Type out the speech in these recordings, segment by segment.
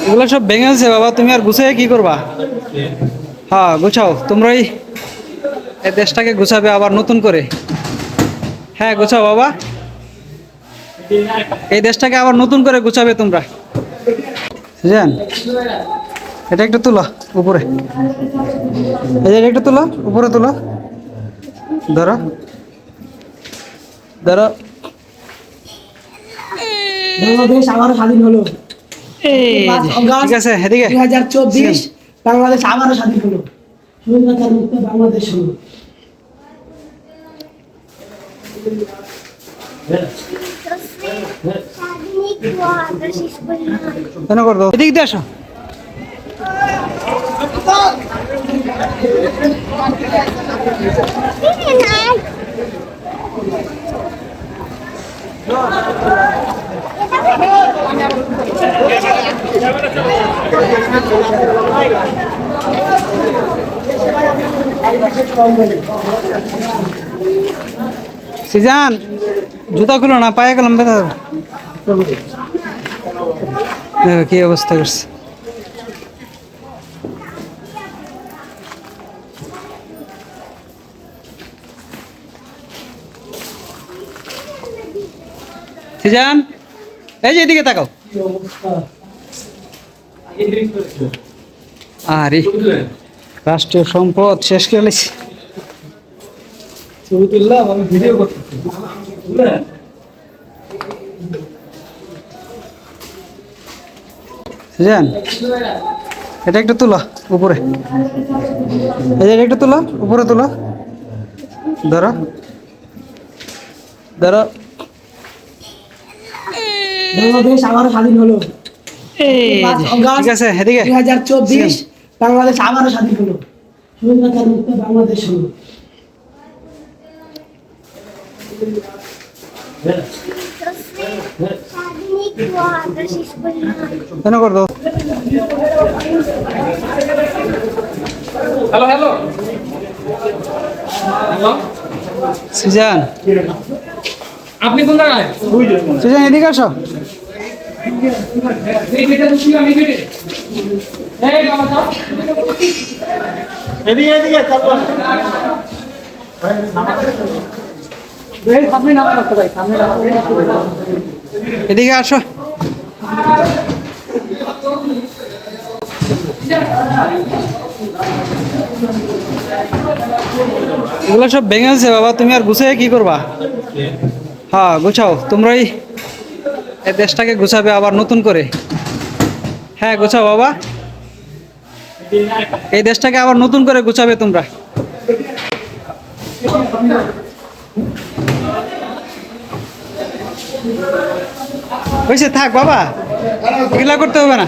এগুলো সব ভেঙে আছে বাবা, তুমি আর গুছিয়ে কি করবা? হ্যাঁ গুছাও, তোমরাই এই দেশটাকে গুছাবে আবার নতুন করে। হ্যাঁ গুছাও বাবা, এই দেশটাকে আবার নতুন করে গুছাবে তোমরা। জান এটা একটু তোলো উপরে, এই যে একটু তোলো উপরে তোলো, ধরো ধরো। বাংলাদেশ আবারও স্বাধীন হলো। ঠিক আছে এদিকে। 2024 বাংলাদেশ আবারও স্বাধীন হলো। স্বাধীনতার মুক্ত বাংলাদেশ হলো। কেন করবো, এদিক দিয়ে আসো। সিজান জুতা খুলো না, পায়ে গেলাম ব্যথা। কি অবস্থা করছে। সিজান এই যে এদিকে তাকাও। আরে রাষ্ট্রীয় সম্পদ শেষ করে লেছি। ছবি তুললাম, আমি ভিডিও করতেছি। সিজান এটা একটু তোলো উপরে, এই যে একটু তোলো উপরে তোলো, ধরো ধরো। বাংলাদেশ আবারও স্বাধীন হলো। ঠিক আছে এদিকে। 2024 বাংলাদেশ আবারও স্বাধীন হলো। স্বাধীনতার মুক্ত বাংলাদেশ হলো। কেন করবো। হ্যালো হ্যালো হ্যালো, সিজান আপনি কোন জায়গায়? সিজান এদিকে আসো। এই গেটে ঢুকি, আমি গেটে। এই বাবা যাও। এদিকে এদিকে তারপর এই সামনে নামা রাখতে ভাই, সামনে নামা। এদিকে আসো। এগুলো সব ভেঙে আছে বাবা, তুমি আর গুছিয়ে কি করবা? হ্যাঁ গুছাও, তোমরাই এই দেশটাকে গুছাবে আবার নতুন করে। হ্যাঁ গুছাও বাবা, এই দেশটাকে আবার নতুন করে গুছাবে তোমরা। হয়েছে থাক বাবা, এগুলা করতে হবে না,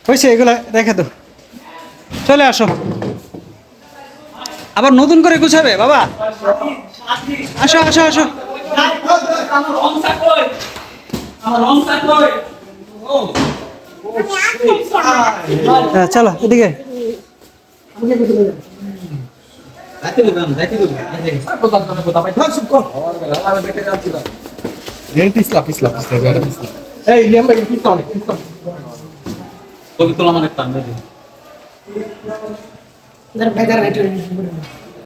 হয়েছে এগুলা রেখে তো চলে আসো, আবার নতুন করে গুছাবে বাবা। আসো আসো আসো। হ্যাঁ চলো এদিকে। দাঁড়া ভাই, দাঁড়া,